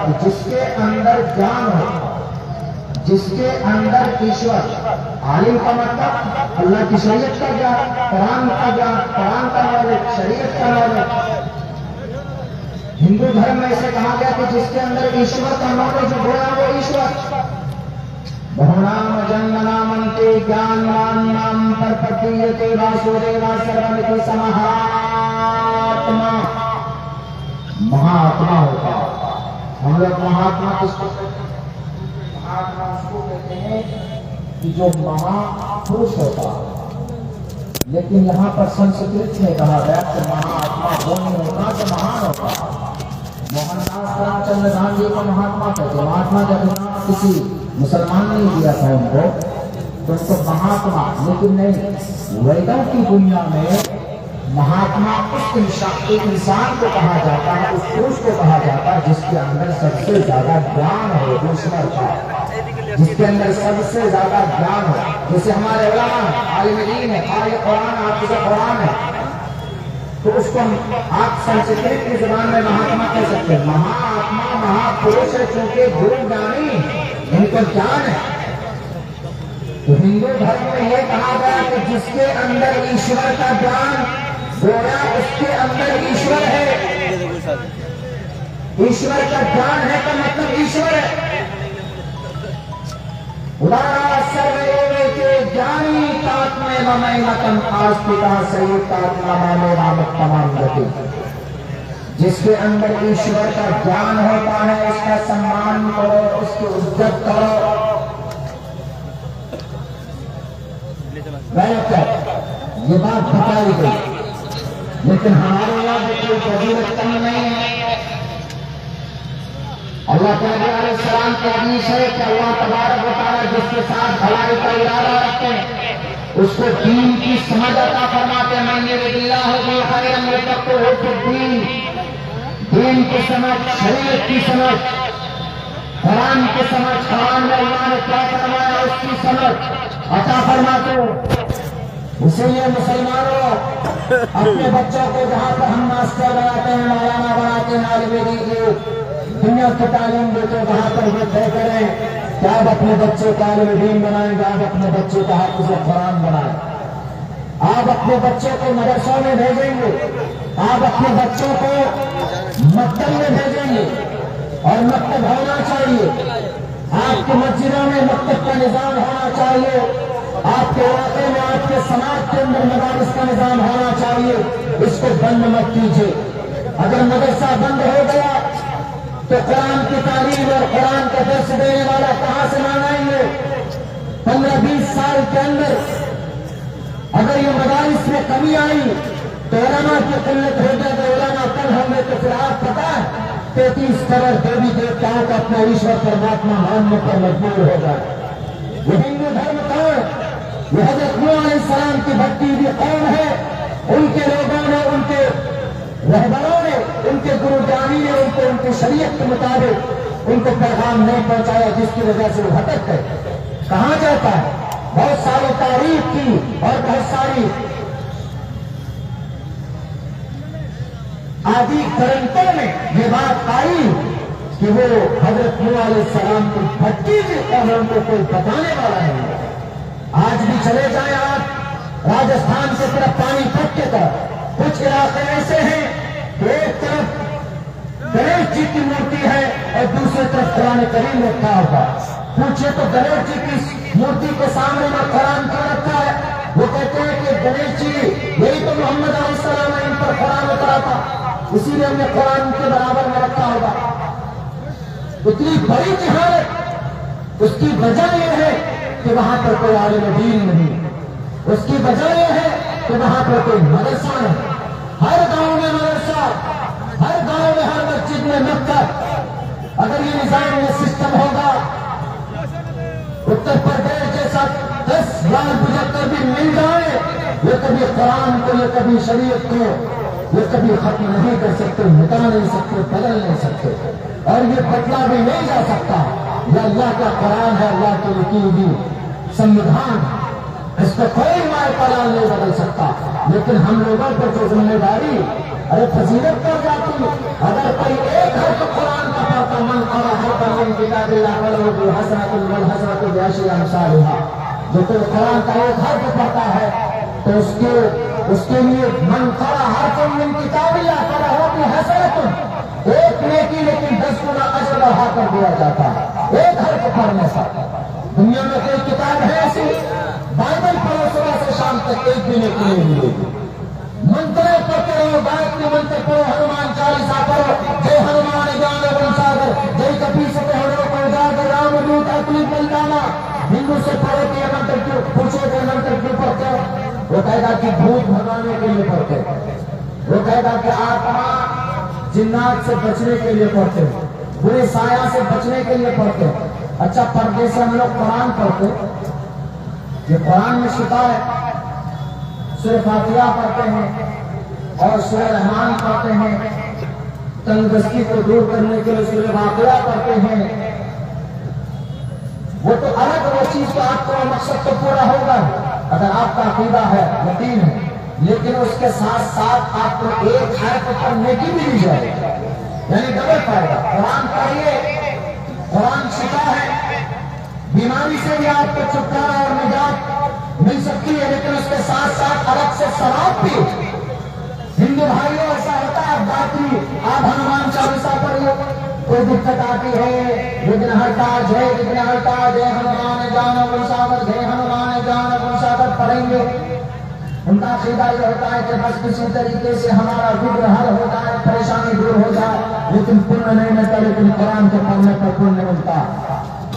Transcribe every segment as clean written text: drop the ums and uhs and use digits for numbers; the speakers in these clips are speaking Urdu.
کہ جس کے اندر جان ہو، جس کے اندر ایشور، عالم کا مطلب اللہ کی شریعت کا جان، قرآن کا جان، قرآن کا نالج، شریعت کا نالج۔ ہندو دھرم میں اسے کہا گیا کہ جس کے اندر ایشور کا نالج ہوا وہ ایشور۔ بہنام جنمنا منتے جان مان نام پر پتیتے واسودیوا سرومتی سمہاتما، مہاتما ہوتا۔ ہم لوگ مہاتما کس کو کہتے ہیں؟ مہاتما اس کو کہتے ہیں کہ جو مہا پروش ہوتا ہے، لیکن یہاں پر سنسکرت میں کہا گیا کہ مہاتما وہ نہیں ہوتا جو مہان ہوتا۔ موہن داس کرم چند گاندھی کو مہاتما کہتے ہیں۔ مہاتما جب نام کسی مسلمان نے دیا تھا ان کو تو اس کو مہاتما، لیکن نہیں، ویدوں کی دنیا میں مہاتما اس انسان کو کہا جاتا ہے، اس پروش کو کہا جاتا ہے جس کے اندر سب سے زیادہ جان ہو، ایشور کا، جس کے اندر سب سے زیادہ جان ہو۔ جیسے ہمارے علماء عالم دین ہے، قاری قرآن، حافظ قرآن ہے، تو اس کو آپ سنسکرت کی زبان میں مہاتما کہہ سکتے ہیں۔ مہاتما مہاپروش ہے چونکہ گرو جانی، ان کو جان ہے۔ تو ہندو دھرم میں یہ کہا گیا کہ جس کے اندر ایشور کا جان گویا اس کے اندر ایشور ہے۔ ایشور کا جان ہے کا مطلب ایشور ہے۔ ادارا سروے کے جانی تات میں ممئی متم آستھا سیوتاتما مامے رامت تمام گتی۔ جس کے اندر ایشور کا جان ہوتا ہے اس کا سمان کرو، اس کی عزت کرو۔ یہ بات بتائی گئی، لیکن ہمارے یہاں کوئی فضیلت کم نہیں ہے۔ اللہ کے نبی علیہ السلام کی حدیث ہے کہ اللہ تبارک و تعالیٰ جس کے ساتھ بھلائی کا ارادہ رکھتے ہیں اس کو دین کی سمجھ عطا فرماتے ہیں۔ من یرد اللہ بہ خیرا یفقہہ فی الدین، دین کی سمجھ، شریعت کی سمجھ، قرآن کی سمجھ، قرآن میں اللہ نے کیا فرمایا اس کی سمجھ عطا فرماتے ہو۔ اسی لیے مسلمانوں اپنے بچوں کو جہاں پر ہم ماسٹر بناتے ہیں، مولانا بناتے ہیں، عالم دین کی دنیا کی تعلیم دیتے ہیں، وہاں پر یہ طے کریں کہ آپ اپنے بچے کو عالم دین بنائیں گے، آپ اپنے بچے کو حافظ قرآن بنائیں، آپ اپنے بچوں کو مدرسوں میں بھیجیں گے، آپ اپنے بچوں کو مکتب میں بھیجیں گے، اور مکتب ہونا چاہیے، آپ کی مسجدوں میں مکتب کا نظام ہونا چاہیے، آپ کے علاقے میں، آپ کے سماج کے اندر مدارس کا نظام ہونا چاہیے۔ اس کو بند مت کیجیے۔ اگر مدرسہ بند ہو گیا تو قرآن کی تعلیم اور قرآن کا درس دینے والا کہاں سے منگائیں گے؟ 15-20 سال کے اندر اگر یہ مدارس میں کمی آئی تو علماء کی قلت ہو جائے گا، علماء کم ہوں گے تو پھر آپ پتہ ہے 33 کروڑ دیوی دیوتاؤں کا اپنا ایشور پرماتما ماننے پر مجبور ہو جائے۔ یہ ہندو دھرم کا یہ حضرت نوح علیہ السلام کی بھٹی ہوئی قوم ہے، ان کے لوگوں نے، ان کے رہبروں نے، ان کے گرو جانی نے ان کو ان کی شریعت کے مطابق ان کو پیغام نہیں پہنچایا، جس کی وجہ سے وہ بھٹک گئے۔ کہاں جاتا ہے؟ بہت ساری تعریف کی اور بہت ساری آدھی گرنتوں میں یہ بات آئی کہ وہ حضرت نوح علیہ السلام کی بھٹی ہوئی قوم کو کوئی بتانے والا نہیں ہے۔ آج بھی چلے جائیں آپ راجستھان کی طرف، پانی پت کی طرف، کچھ علاقے ایسے ہیں کہ ایک طرف گنیش جی کی مورتی ہے اور دوسری طرف قرآن کریم رکھا ہوگا۔ پوچھے تو گنیش جی کی مورتی کے سامنے میں قرآن کیوں رکھا ہے؟ وہ کہتے ہیں کہ گنیش جی یہی تو محمد علیہ السلام نے ان پر قرآن اترا تھا، اسی لیے ہم نے قرآن کے برابر میں رکھا ہوگا۔ اتنی بڑی جہالت، اس کی وجہ یہ ہے کہ وہاں پر کوئی عالم دین نہیں، اس کی وجہ یہ ہے کہ وہاں پر کوئی مدرسہ نہیں۔ ہر گاؤں میں مدرسہ، ہر گاؤں میں، ہر مسجد میں مکتب۔ اگر یہ نظام میں سسٹم ہوگا، اتر پردیش جیسا 10 لاکھ 75 بھی مل جائے، یہ کبھی قرآن کو، یہ کبھی شریعت کو، یہ کبھی ختم نہیں کر سکتے، مٹا نہیں سکتے، بدل نہیں سکتے، اور یہ بدلا بھی نہیں جا سکتا۔ یہ اللہ کا قرآن ہے، اللہ کی لکھی ہوئی سنویدھان، اس کو کوئی مائے پلال نہیں بدل سکتا۔ لیکن ہم لوگوں پر جو ذمہ داری، ارے فضیلت کر جاتی، اگر کوئی ایک حرف قرآن کا پڑھتا، من حسنۃ والحسنۃ بعشر امثالها. جو کوئی قرآن کا ایک حرف پڑھتا ہے تو اس کے لیے من قرأ حرفا من کتاب اللہ فلہ بحسنۃ، ایک نیکی لیکن 10 گنا اجر بڑھا کر دیا جاتا ہے ایک حرف پڑھنے سے. دنیا میں کوئی کتاب ہے ایسی؟ بائبل پڑھو صبح سے شام تک ایک بھی نیکی نہیں ملے گی. منتریں پڑھتے رہو، گایتری منتر پڑھو، ہنومان چالیسا پڑھو، جے ہنومان جان بن ساگر، جے کپیس پڑھو کو اجاگر رام دوت اکلی بلدانا. ہندو سے پڑھو کہ یہ منتر کیوں پوچھو کہ منتر کیوں پڑھتے ہو؟ وہ کہے گا کہ بھوت بھگانے کے لیے پڑھتے ہو، وہ کہے گا کہ آتما جنات سے بچنے کے لیے پڑھتے ہو، برے سایہ سے بچنے کے لیے پڑھتے ہو. اچھا پردے سے ہم لوگ قرآن پڑھتے، یہ قرآن میں شفا ہے. سورہ فاتحہ پڑھتے ہیں اور سورہ رحمان پڑھتے ہیں، تنگدستی کو دور کرنے کے لیے سورہ واقعہ پڑھتے ہیں. وہ تو الگ وہ چیز تو آپ کو مقصد تو پورا ہوگا اگر آپ کا عقیدہ ہے، یقین ہے، لیکن اس کے ساتھ ساتھ آپ کو ایک حرف پر نیکی بھی دی جائے، یعنی ڈبل فائدہ. قرآن پڑھیے، قرآن شفا ہے، بیماری سے بھی آپ کو چھٹکارا اور نجات مل سکتی ہے، لیکن اس کے ساتھ ساتھ الگ سے ثواب بھی. ہندو بھائیوں ایسا ہوتا ہے گایتری آپ ہنومان چالیسا پڑھیے، کوئی دقت آتی ہے وگنہرتاج ہے، وگنہرتاج ہے، ہنومان جان بن ساگر، جے ہنومان جان بن ساگر پڑھیں گے. ان کا عقیدہ یہ ہوتا ہے کہ بس کسی طریقے سے ہمارا وگن حل ہو جائے، پریشانی دور ہو جائے، لیکن پنیہ نہیں ملتا، لیکن قرآن کے پڑھنے پر پنیہ ملتا.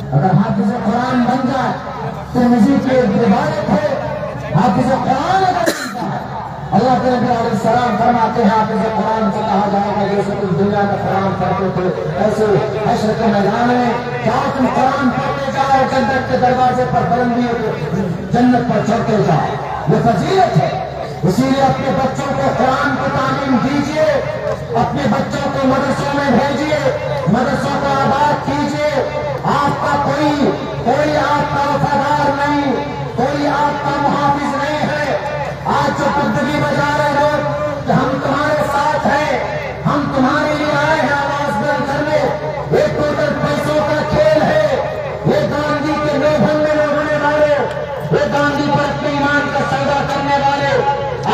اگر حافظ قرآن بن جائے تو مزید کی ایک روایت ہے، حافظ قرآن اگر بنتا ہے اللہ کے نبی علیہ السلام فرماتے ہیں حافظ قرآن سے کہا جائے گا جیسے تم دنیا میں قرآن پڑھتے تھے ایسے حشر کے میدان میں جاؤ، تم قرآن پڑھتے جاؤ، جنت کے دروازے پر بلندی جنت پر چڑھتے جاؤ. یہ فضیلت ہے. اسی لیے اپنے بچوں کو قرآن کی تعلیم دیجیے، اپنے بچوں کو مدرسوں میں بھیجیے، مدرسوں کو آباد کیجیے. آپ کا کوئی آپ کا وفادار نہیں، کوئی آپ کا محافظ نہیں ہے. آج جو پگڈی بجا رہے لوگ کہ ہم تمہارے ساتھ ہیں، ہم تمہارے لیے آئے ہیں آواز بلند کرنے، یہ ٹوٹل پیسوں کا کھیل ہے. یہ گاندھی کے لوبھن میں ہونے والے، یہ گاندھی پر اپنے ایمان کا سودا کرنے والے.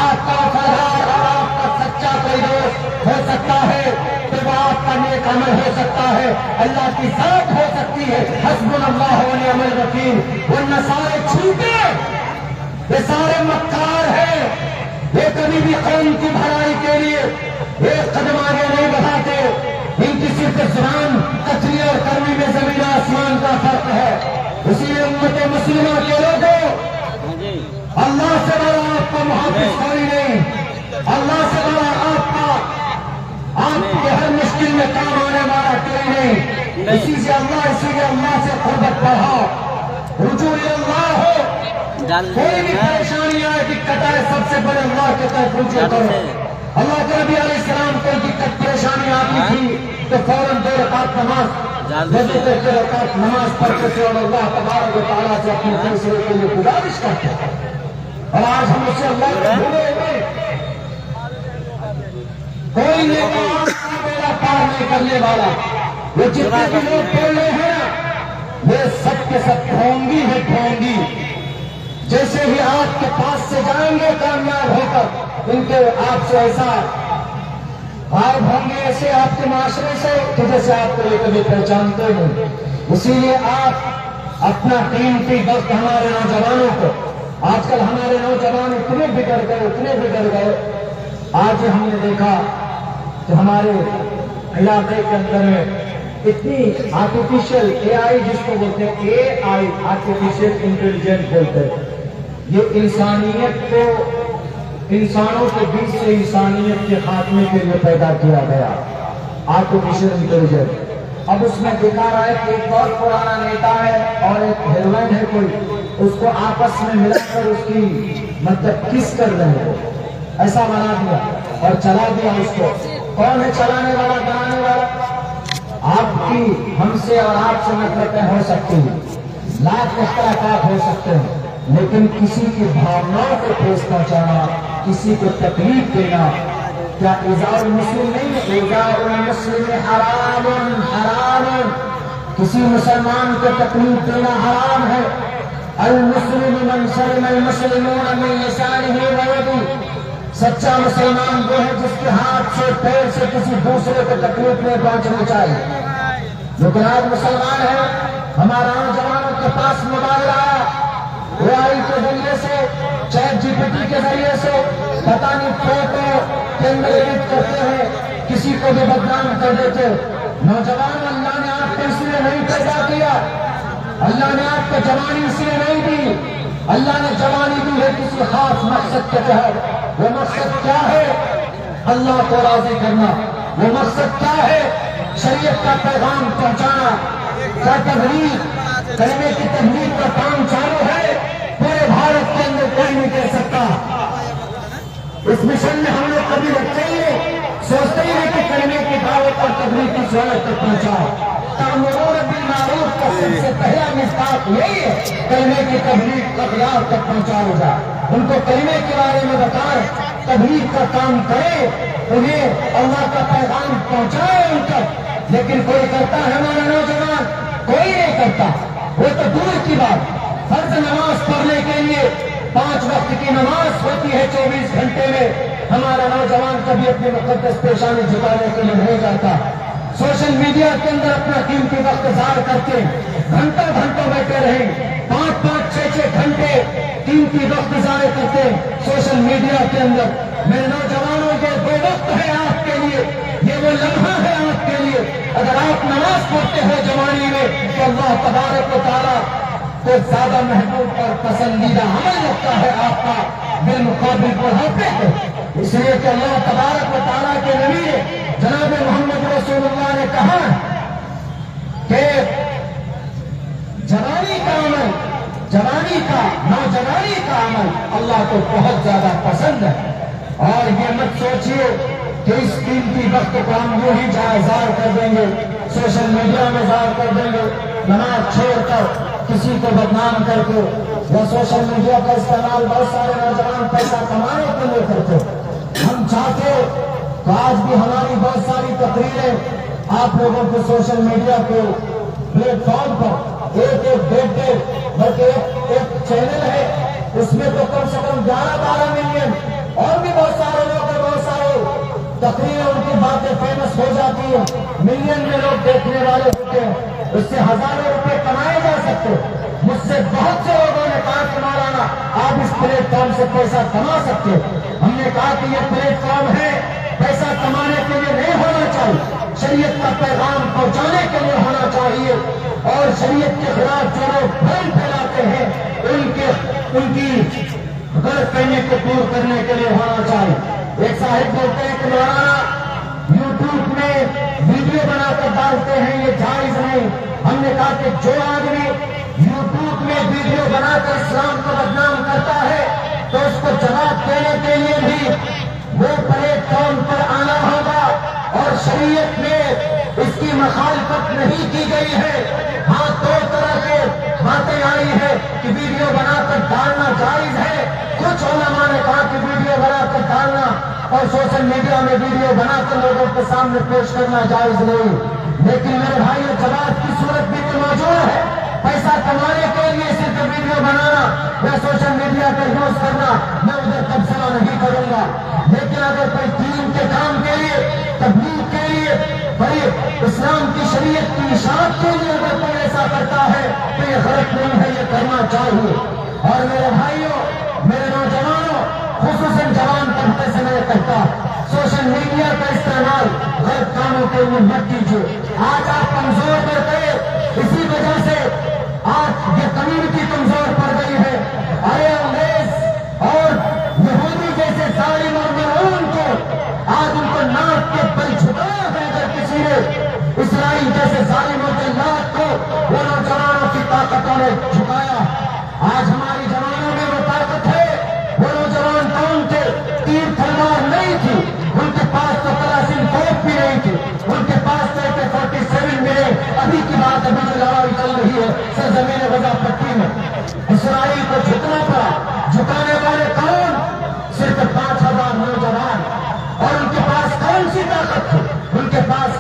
آپ کا وفادار اور آپ کا سچا کوئی دوست ہو سکتا ہے تو وہ آپ کا نیک عمل ہو سکتا ہے، اللہ کی ذات ہو سکتی ہے. حسبنا اللہ و نعم الوکیل. ورنہ سارے چھوٹے، یہ سارے مکار ہیں، یہ کبھی بھی قوم کی بھلائی کے لیے ایک قدم آگے نہیں بڑھاتے. ان کی صرف زبان کتری اور کرنی میں زمین آسمان کا فرق ہے. اسی لیے امت مسلمہ کے لوگوں، اللہ سے بڑا آپ کا محافظ کوئی نہیں، اللہ سے بڑا آپ کے ہر مشکل میں کام آنے والا کوئی نہیں. اسی لیے اللہ سے قربت بڑھاؤ، رجوع اللہ ہو. کوئی بھی پریشانی آئے، دقت آئے، سب سے بڑے اللہ کے طرف رجوع کرو. اللہ کے نبی علیہ السلام کو دقت پریشانی آتی تھی تو فوراً 2 رکعت نماز پڑھتے تھے اور اللہ تبارک و تعالیٰ سے اپنے فیصلے کے لیے گزارش کرتے ہیں. اور آج ہم اسے اللہ کو بھولے ہوئے، کوئی بیڑا پار نہیں کرنے والا. وہ جتنے بھی لوگ بول رہے ہیں یہ سب کے سب ڈھونگی ہے، ڈھونگی. جیسے ہی آپ کے پاس سے جائیں گے کامیاب ہو کر، ان کے آپ سے ایسا غائب ہوں گے ایسے آپ کے معاشرے سے کہ جیسے آپ کو یہ کبھی پہچانتے ہیں. اسی لیے آپ اپنا قیمتی وقت ہمارے نوجوانوں کو، آج کل ہمارے نوجوان اتنے بگڑ گئے. آج ہم نے دیکھا کہ ہمارے علاقے کے اندر میں اتنی آرٹیفیشل اے آئی، جس کو بولتے ہیں اے آئی، آرٹیفیشل انٹیلیجنٹ بولتے ہیں، یہ انسانیت کو، انسانوں کے بیچ سے انسانیت کے خاتمے کے لیے پیدا کیا گیا آرٹیفیشل انٹیلیجنٹ. اب اس میں دکھا رہا ہے کہ ایک بہت پرانا نیتا ہے اور ایک ہیروئن ہے کوئی، اس کو آپس میں ملا کر اس کی مطلب کس کر رہے ہیں، ایسا بنا دیا اور چلا دیا اس کو. کون ہے چلانے والا، بنانے والا؟ آپ کی ہم سے اور آپ سے نفرتیں ہو سکتی ہیں، لاکھ اختلافات ہو سکتے ہیں، لیکن کسی کی بھاوناؤں کو ٹھیس پہنچانا، کسی کو تکلیف دینا کیا ایذاء المسلم نہیں ہے؟ ایذاء المسلم حرام حرام. کسی مسلمان کو تکلیف دینا حرام ہے. المسلم من سلم المسلمون من لسانه ويده. سچا مسلمان وہ ہے جس کے ہاتھ سے پیر سے کسی دوسرے کو تکلیف نہیں پہنچنی چاہیے. لیکن آج مسلمان ہے، ہمارا نوجوانوں کے پاس موبائل آیا، AI کے ذریعے سے، چیٹ GPT کے ذریعے سے پتہ نہیں فوٹو کے اندر ایڈٹ کرتے ہیں، کسی کو بھی بدنام کر دیتے. نوجوان، اللہ نے آپ کو اس لیے نہیں پیدا کیا، اللہ نے آپ کو جوانی اس لیے نہیں دی. اللہ نے جوانی دی ہے کسی خاص مقصد کے تحت. وہ مقصد کیا ہے؟ اللہ کو راضی کرنا. وہ مقصد کیا ہے؟ شریعت کا پیغام پہنچانا. کیا تبلیغ، کلمے کی تبلیغ کا کام چالو ہے؟ پورے بھارت کے اندر کوئی نہیں کہہ سکتا. اس مشن میں ہم لوگ کبھی رکھتے ہی سوچتے ہی نہیں کہ کلمے کی دعوت اور تبلیغ کی شہرت تک پہنچاؤ. تأمرون بالمعروف کا سب سے پہلا مصداق یہی ہے، کلمے کی تبلیغ اغیار تک پہنچایا جائے. ان کو کلمے کے بارے میں بتائیں، تبلیغ کا کام کریں، انہیں اللہ کا پیغام پہنچائے ان تک. لیکن کوئی کرتا ہے ہمارا نوجوان؟ کوئی نہیں کرتا. وہ تو دور کی بات. فرض نماز پڑھنے کے لیے 5 وقت کی نماز ہوتی ہے 24 گھنٹے میں، ہمارا نوجوان کبھی اپنی مقدس پیشانی جھکانے کے لیے نہیں جاتا. سوشل میڈیا کے اندر اپنا قیمتی وقت ضائع کرتے، گھنٹوں گھنٹوں بیٹھے رہیں، 5-5 6-6 گھنٹے قیمتی وقت ضائع کرتے سوشل میڈیا کے اندر. میرے نوجوانوں، یہ وہ وقت ہے آپ کے لیے، یہ وہ لمحہ ہے آپ کے لیے. اگر آپ نماز پڑھتے ہو جوانی میں تو اللہ تبارک و تعالیٰ کو زیادہ محبوب اور پسندیدہ عمل لگتا ہے آپ کا بالمقابل بڑھاپے کو. اس لیے کہ اللہ تبارک و تعالیٰ کے نبی جناب محمد رسول اللہ نے کہا کہ جوانی کا عمل، جوانی کا، نوجوانی کا عمل اللہ کو بہت زیادہ پسند ہے. اور یہ مت سوچیے کہ اس قیمتی وقت کو ہم یوں ہی ضائع کر دیں گے، سوشل میڈیا میں ضائع کر دیں گے، نماز چھوڑ کر کسی کو بدنام کر کے. یا سوشل میڈیا کا استعمال بہت سارے نوجوان پیسہ کمانے کے لیے کرتے. ہم چاہتے تو آج بھی ہماری بہت ساری تقریریں آپ لوگوں کو سوشل میڈیا کے پلیٹ فارم پر ایک بیٹے بلکہ ایک چینل ہے، اس میں تو کم سے کم 11-12 ملین اور بھی بہت سارے لوگ ہیں، بہت سارے تقریریں ان کی باتیں فیمس ہو جاتی ہیں، ملین میں لوگ دیکھنے والے ہوتے ہیں. اس سے ہزاروں روپے کمائے جا سکتے. مجھ سے بہت سے لوگوں نے کہا کہ مولانا آپ اس پلیٹ فارم سے پیسہ کما سکتے. ہم نے کہا کہ یہ پلیٹ فارم ہے، پیسہ کمانے کے لیے نہیں ہونا چاہیے، شریعت کا پیغام پہنچانے کے لیے ہونا چاہیے. اور شریعت کے خلاف جو لوگ بھرم پھیلاتے ہیں ان کی غلط فہمی کو دور کرنے کے لیے ہونا چاہیے. ایک صاحب بولتے ہیں کہ مولانا یوٹیوب میں ویڈیو بنا کر ڈالتے ہیں، یہ جائز نہیں. ہم نے کہا کہ جو آدمی یوٹیوب میں ویڈیو بنا کر اسلام کو بدنام کرتا ہے تو اس کو جواب دینے کے لیے بھی وہ پلیٹ فارم پر آنا ہوگا. اور شریعت میں اس کی مخالفت نہیں کی گئی ہے. ہاں، 2 طرح کے باتیں آئی ہیں کہ ویڈیو بنا کر ڈالنا جائز ہے. کچھ علماء نے کہا کہ ویڈیو بنا کر ڈالنا اور سوشل میڈیا میں ویڈیو بنا کر لوگوں کے سامنے پیش کرنا جائز نہیں. لیکن میرے بھائی، جواب کی صورت بھی تو موجود ہے. پیسہ کمانے کے لیے صرف ویڈیو بنانا یا سوشل میڈیا کا یوز کرنا، میں ادھر تبصرہ نہیں کروں گا. لیکن اگر کوئی دین کے کام کے لیے، تبلیغ کے لیے، بھائی اسلام کی شریعت کی اشاعت کے لیے اگر کوئی ایسا کرتا ہے تو یہ غلط نہیں ہے، یہ کرنا چاہیے. اور میرے بھائیوں، میرے نوجوانوں، خصوصاً جوان طبقے سے میں کہتا سوشل میڈیا کا استعمال غلط کاموں کے لیے مت کیجیے. آج آپ کمزور پڑ گئے، اسی وجہ سے آج یہ کمیونٹی کمزور پڑ گئی ہے. ارے انگریز اور یہودی جیسے ظالم اور ملعون کو آج ان کو ناک کے بل جھکایا ہے. اگر کسی نے اسرائیل جیسے ظالموں کے ناک کو وہ نوجوانوں کی طاقتوں نے جھکایا. آج ہماری جوانوں میں وہ طاقت ہے. وہ نوجوان کون تھے؟ تیر تلوار نہیں تھی ان کے پاس، تو کلاشن کوف بھی نہیں تھی ان کے پاس، تو AK-47 ملے. ابھی کی بات، ابھی جو لڑائی چل رہی ہے سرزمین غزہ پٹی میں، اسرائیل کو جھکنا پڑا. جھکانے والے کون؟ صرف 5000 نوجوان. اور ان کے پاس کون سی طاقت تھی؟ ان کے پاس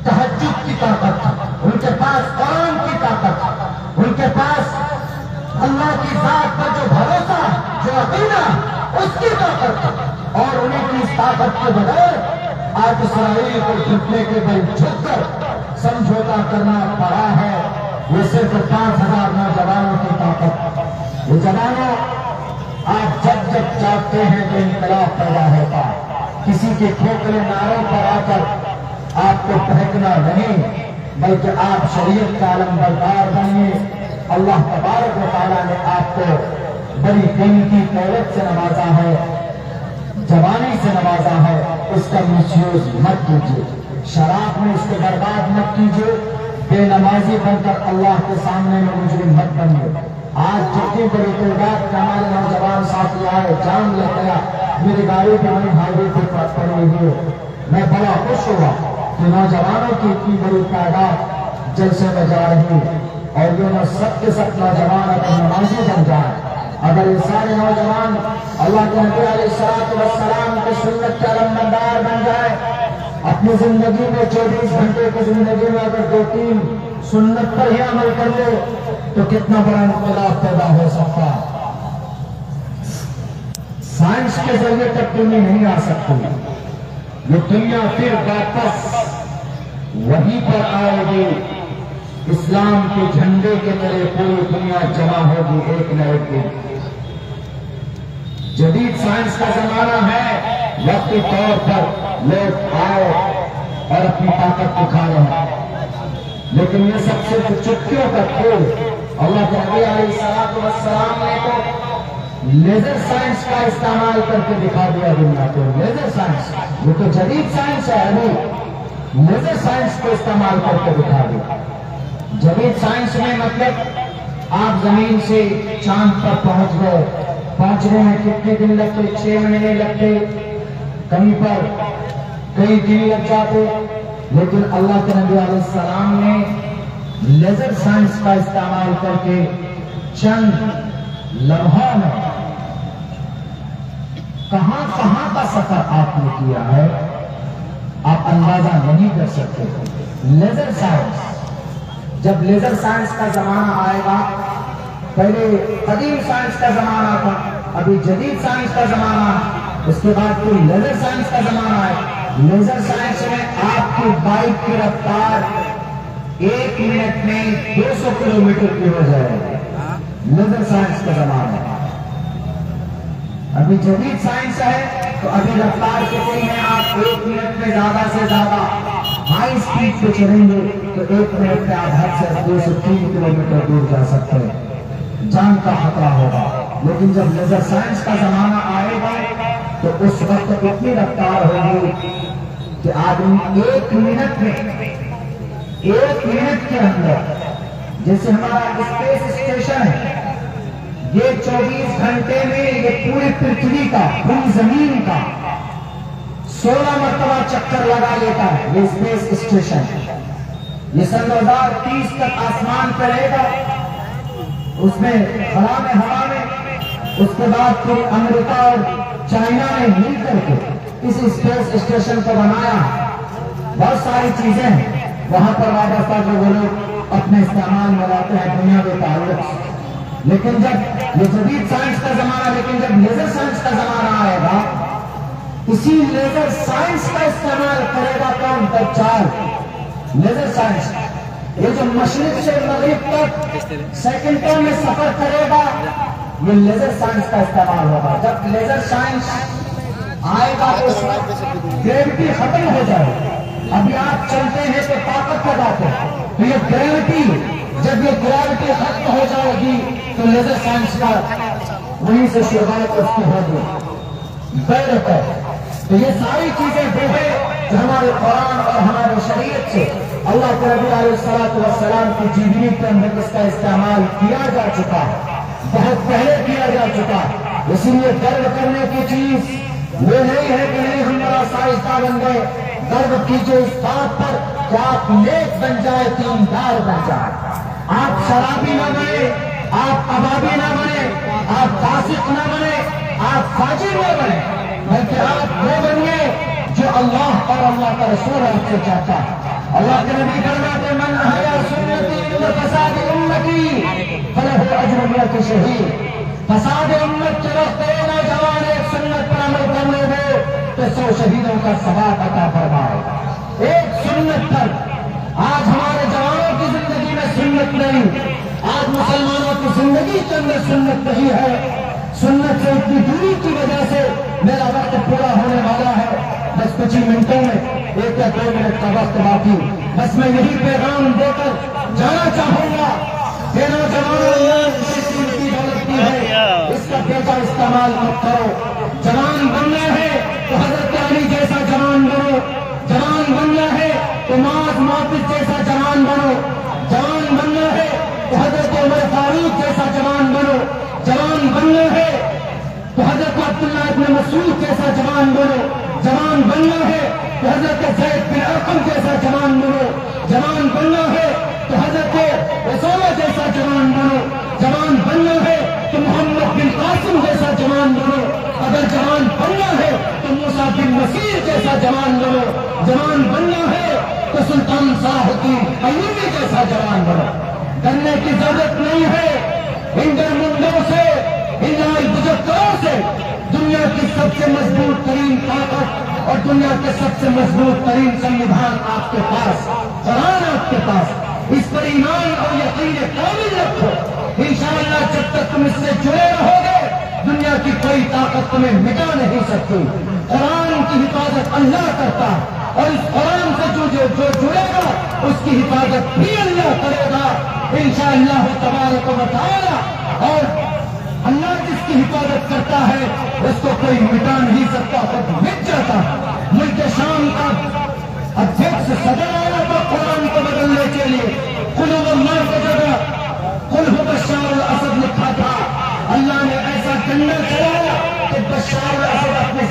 تہجد کی طاقت تھی، کے پاس قرآن کی طاقت ہے، ان کے پاس اللہ کی ذات پر جو بھروسہ، جو عقیدہ، اس کی طاقت ہے، اور انہیں کی اس طاقت کے بغیر آج اسرائیل کو جھکنے کے بل جھک کر سمجھوتا کرنا پڑا ہے۔ یہ صرف 5,000 نوجوانوں کی طاقت۔ یہ جوانوں، آپ جب جب چاہتے ہیں تو انقلاب پیدا ہوتا، کسی کے کھوکھلے نعروں پر آ کر آپ کو بہکنا نہیں، بلکہ آپ شریعت کا علم بردار بنیے۔ اللہ تبارک و تعالیٰ نے آپ کو بڑی قیمتی دولت سے نوازا ہے، جوانی سے نوازا ہے، اس کا مس یوز مت کیجیے، شراب میں اس کو برباد مت کیجیے، بے نمازی بن کر اللہ کے سامنے میں مجرم مت بنیے۔ آج جتنی بڑی تعداد کے ہمارے نوجوان ساتھی آئے، جان لے گیا، میری گاڑی بھی ہمیں ہائی وے پہ پڑی ہوئی ہے، میں بڑا خوش ہوا کہ نوجوانوں کی اتنی بڑی تعداد جلسے میں جا رہی ہے، اور یہ سب کے سب نوجوان اگر نمازی بن جائیں، اگر یہ سارے نوجوان اللہ کے نبی علیہ السلام کے سنت کے علمبردار بن جائے، اپنی زندگی میں 24 گھنٹے کی زندگی میں اگر 2-3 سنت پر ہی عمل کر لے تو کتنا بڑا انقلاب پیدا ہو سکتا ہے۔ سائنس کے ذریعے تبدیلی نہیں آ سکتی، یہ دنیا پھر واپس وہیں پر آئے گی، اسلام کے جھنڈے کے تلے پوری دنیا جمع ہوگی ایک نہ ایک دن۔ جدید سائنس کا زمانہ ہے، وقتی طور پر لوگ آئے اور اپنی طاقت دکھا رہے ہیں، لیکن یہ سب صرف چٹکیوں کا کھیل۔ اللہ کے نبی علیہ السلام نے تو لیزر سائنس کا استعمال کر کے دکھا دیا دنیا کو۔ لیزر سائنس، یہ تو جدید سائنس ہے، ابھی لیزر سائنس کو استعمال کر کے دکھا دیا۔ جدید سائنس میں مطلب آپ زمین سے چاند پر پہنچ گئے، پہنچنے میں کتنے دن لگتے؟ 6 مہینے لگتے، کہیں پر کئی دن لگ جاتے، لیکن اللہ کے نبی علیہ السلام نے لیزر سائنس کا استعمال کر کے چند لمحوں میں کہاں کہاں کا سفر آپ نے کیا ہے، آپ اندازہ نہیں کر سکتے۔ لیزر سائنس، جب لیزر سائنس کا زمانہ آئے گا، پہلے قدیم سائنس کا زمانہ تھا، ابھی جدید سائنس کا زمانہ، اس کے بعد پھر لیزر سائنس کا زمانہ ہے۔ لیزر سائنس میں آپ کی بائک کی رفتار 1 منٹ میں 200 کلومیٹر کی ہو جائے گی، لیزر سائنس کا زمانہ ہے۔ ابھی جدید سائنس ہے تو ابھی رفتار کتنی ہے؟ آپ 1 منٹ میں زیادہ سے زیادہ ہائی سپیڈ پہ چلیں گے تو 1 منٹ میں آپ حد سے 203 کلومیٹر دور جا سکتے ہیں، جان کا خطرہ ہوگا۔ لیکن جب لیزر سائنس کا زمانہ آئے گا تو اس وقت اتنی رفتار ہوگی کہ آدمی 1 منٹ میں، 1 منٹ کے اندر، جیسے ہمارا اسپیس اسٹیشن ہے، یہ 24 گھنٹے میں یہ پوری پرتھوی کا، پوری زمین کا 16 مرتبہ چکر لگا لیتا ہے۔ یہ اسپیس اسٹیشن یہ سن 2030 تک آسمان پہ رہے گا، اس میں خلا میں، ہوا میں، اس کے بعد پھر امریکہ اور چائنا نے مل کر کے اس اسپیس اسٹیشن کو بنایا۔ بہت ساری چیزیں ہیں وہاں پر وابستہ جو وہ لوگ اپنے استعمال میں لاتے ہیں دنیاوی تعلق سے، لیکن جب یہ جدید سائنس کا زمانہ، لیکن جب لیزر سائنس کا زمانہ آئے گا، اسی لیزر سائنس کا استعمال کرے گا کون؟ دجال۔ لیزر سائنس یہ جو مشرق سے مغرب تک سیکنڈوں میں سفر کرے گا، یہ لیزر سائنس کا استعمال ہوگا۔ جب لیزر سائنس آئے گا تو گریوٹی ختم ہو جائے۔ ابھی آپ چلتے ہیں تو طاقت لگاتے ہیں، تو یہ گریوٹی، جب یہ گریوٹی ختم ہو جائے گی تو لیزر سائنس کا وہیں سے شروعات اس کی ہوگی۔ تو یہ ساری چیزیں وہ ہیں جو ہمارے قرآن اور ہمارے شریعت سے اللہ کے نبی علیہ السلام کی جیونی کے اندر اس کا استعمال کیا جا چکا ہے، بہت پہلے کیا جا چکا ہے۔ اسی لیے گرو کرنے کی چیز یہ نہیں ہے کہ نہیں ہم بڑا سائنسداں بن گئے، گرو کیجیے اس بات پر کہ آپ نیک بن جائے، دیندار بن جائے، آپ شرابی نہ بنے، آپ کبابی نہ بنے، آپ فاسق نہ بنے، آپ فاجر نہ بنے، بلکہ آپ وہ بنیے جو اللہ اور اللہ کا رسول آپ سے چاہتا ہے۔ اللہ کے نبی فرماتے ہیں من احیا کی شہید فساد امت کے وقت نوجوان ایک سنت پر عمل کرنے دے تو 100 شہیدوں کا ثواب عطا فرمائے ایک سنت پر. آج ہمارے جوانوں کی زندگی میں سنت نہیں, آج مسلمانوں کی زندگی کے اندر سنت نہیں ہے. سنت سے اتنی دوری کی وجہ سے میرا وقت پورا ہونے والا ہے. بس کچھ ہی منٹوں میں 1 یا 2 منٹ کا وقت باقی. بس میں یہی پیغام دے کر جانا چاہوں گا کہ نوجوانوں کی دولت کی ہے, اس کا بیجا استعمال مت کرو. جوان بننا ہے تو حضرت علی جیسا جوان بنو, جوان بننا ہے تو معاذ معتز جیسا جوان بنو, جوان بننا ہے تو حضرت عمر فاروق جیسا جوان بنو, جوان بننا ہے تو حضرت عبداللہ ابن مسعود جیسا جوان بنو, جوان بننا ہے تو حضرت زید بن ارقم جیسا جوان بنو, جوان بننا ہے تو حضرت رسولہ جیسا جوان بنو, جوان بننا ہے تو محمد بن قاسم جیسا جوان بنو, اگر جوان بننا ہے تو موسیٰ بن نصیر جیسا جوان بنو, جوان بننا ہے تو سلطان صلاح الدین ایوبی جیسا جوان بنو. کرنے کی ضرورت نہیں ہے ان درمندوں سے, ان لال بزرگوں سے. دنیا کی سب سے مضبوط ترین طاقت اور دنیا کے سب سے مضبوط ترین سنویدھان آپ کے پاس, قرآن آپ کے پاس. اس پر ایمان اور یقین کامل رکھو. انشاءاللہ جب تک تم اس سے جڑے رہو گے دنیا کی کوئی طاقت تمہیں مٹا نہیں سکتی. قرآن کی حفاظت اللہ کرتا اور اس قرآن سے جو جڑے گا اس کی حفاظت بھی اللہ کرے گا انشاءاللہ تبارک و تعالی. اور اللہ جس کی حفاظت کرتا ہے اس کو کوئی مٹا نہیں سکتا, خود مٹ جاتا. ملک شام کا ادھیکش صدر آیا تھا قرآن کو بدلنے کے لیے, قلوب اللہ کی جگہ قل هو بشار الاسد لکھا تھا. اللہ نے ایسا ڈنڈا چلایا کہ بشار الاسد اپنی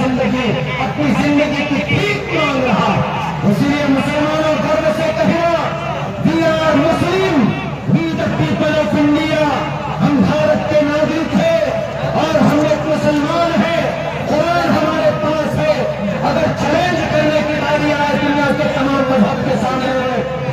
زندگی کی ٹھیک مانگ رہا. اسی لیے مسلمانوں گرو سے کہنا we are Muslim, we the people of India. ہم بھارت کے ناگرک ہیں اور ہم ایک مسلمان ہیں. قرآن ہمارے پاس ہے. اگر چیلنج کرنے کی باری آئے دنیا کے تمام مذہب کے سامنے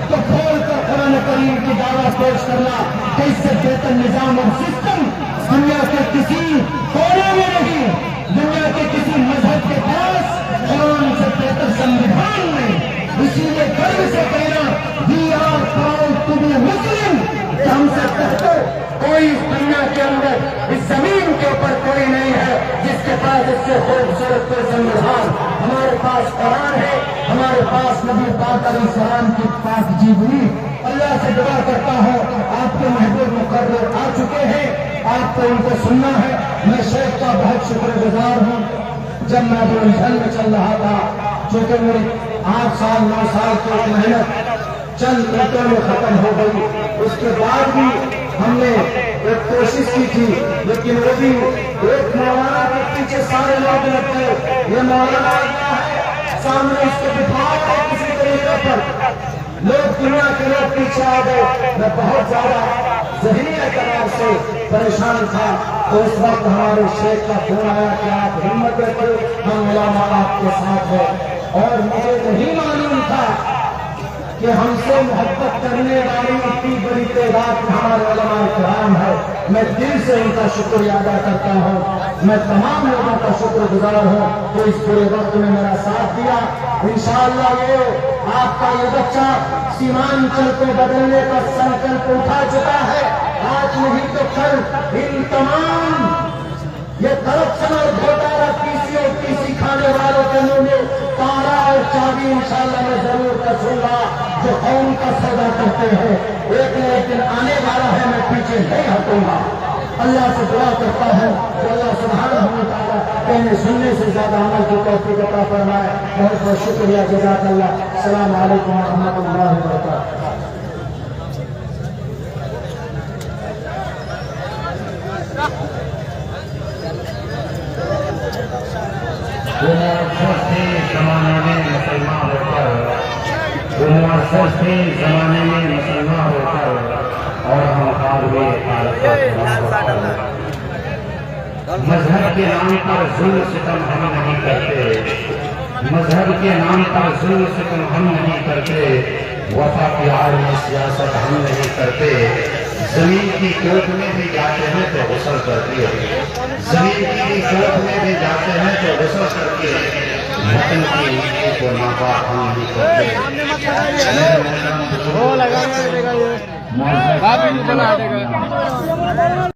تو کھول کر قرآن کریم کی دعوت پیش کرنا کہ اس سے بہتر نظام اور سسٹم دنیا کے کسی کونے میں نہیں, دنیا کے کسی مذہب کے پاس قرآن سے بہتر سنویدھان نہیں. اسی لیے گرو سے کہنا we are proud to be Muslim. ہم سے بہتر کوئی اس دنیا کے اندر اس زمین کے اوپر کوئی نہیں ہے جس کے پاس اس سے خوبصورت کوئی سنویدھان. ہمارے پاس قرآن ہے, ہمارے پاس نبی پاک علیہ السلام کی پاک جیبری. اللہ سے دعا کرتا ہوں آپ کے محبوب مقرر آ چکے ہیں, آپ کو ان کو سننا ہے. میں شیخ کا بہت شکر گزار ہوں. جب میں الجھن میں چل رہا تھا, چونکہ میری 8 سال 9 سال کی محنت چند منٹوں میں ختم ہو گئی. اس کے بعد بھی ہم نے ایک کوشش کی تھی, لیکن وہ بھی ایک مولانا کے پیچھے سارے لوگ لگ گئے. یہ مولانا آیا ہے سامنے اس کو بٹھایا ہے کسی طریقے پر, لوگ دنیا کے لوگ پیچھے آ گئے. میں بہت زیادہ ذہنی اعتبار سے پریشان تھا. تو اس وقت ہمارے شیخ کا فون آیا کہ آپ ہمت رکھیں, ہم علماء آپ کے ساتھ ہیں. اور مجھے نہیں معلوم تھا کہ ہم سے محبت کرنے والی اتنی بڑی تعداد میں ہمارے علماء کرام ہے. میں دل سے ان کا شکریہ ادا کرتا ہوں. میں تمام لوگوں کا شکر گزار ہوں جو اس پورے وقت میں میرا ساتھ دیا. انشاءاللہ یہ آپ کا یہ بچہ سیمانچل کو بدلنے کا سنکلپ اٹھا چکا ہے. آج نہیں تو کل ان تمام یہ کرپشن اور گھوٹالہ پیسی کھانے والوں کے منہ میں تالا اور چابی انشاءاللہ میں ضرور رکھوں گا جو قوم کا سودا کرتے ہیں. ایک دن آنے والا ہے, میں پیچھے نہیں ہٹوں گا. اللہ سے دعا کرتا ہوں کہ اللہ سبحانہ و تعالیٰ کہنے سننے سے زیادہ عمل کی توفیق عطا فرمائے. بہت بہت شکریہ, جزاک اللہ. السلام علیکم ورحمۃ اللہ وبرکاتہ. زمانے میں مسلمان ہو کر, وہ معزز تھے زمانے میں مسلمان ہو کر, اور ہم قابل مذہب کے نام پر ظلم ستم ہم نہیں کرتے, مذہب کے نام پر ظلم ستم ہم نہیں کرتے, وفا کی عالمی سیاست ہم نہیں کرتے. زمین کی کوٹ میں بھی جاتے ہیں تو غسل کرتی ہے، زمین کی کوٹ میں بھی جاتے ہیں تو غسل کرتی ہے، وطن کی مٹی کو ناپاک ہم نہیں کرتے۔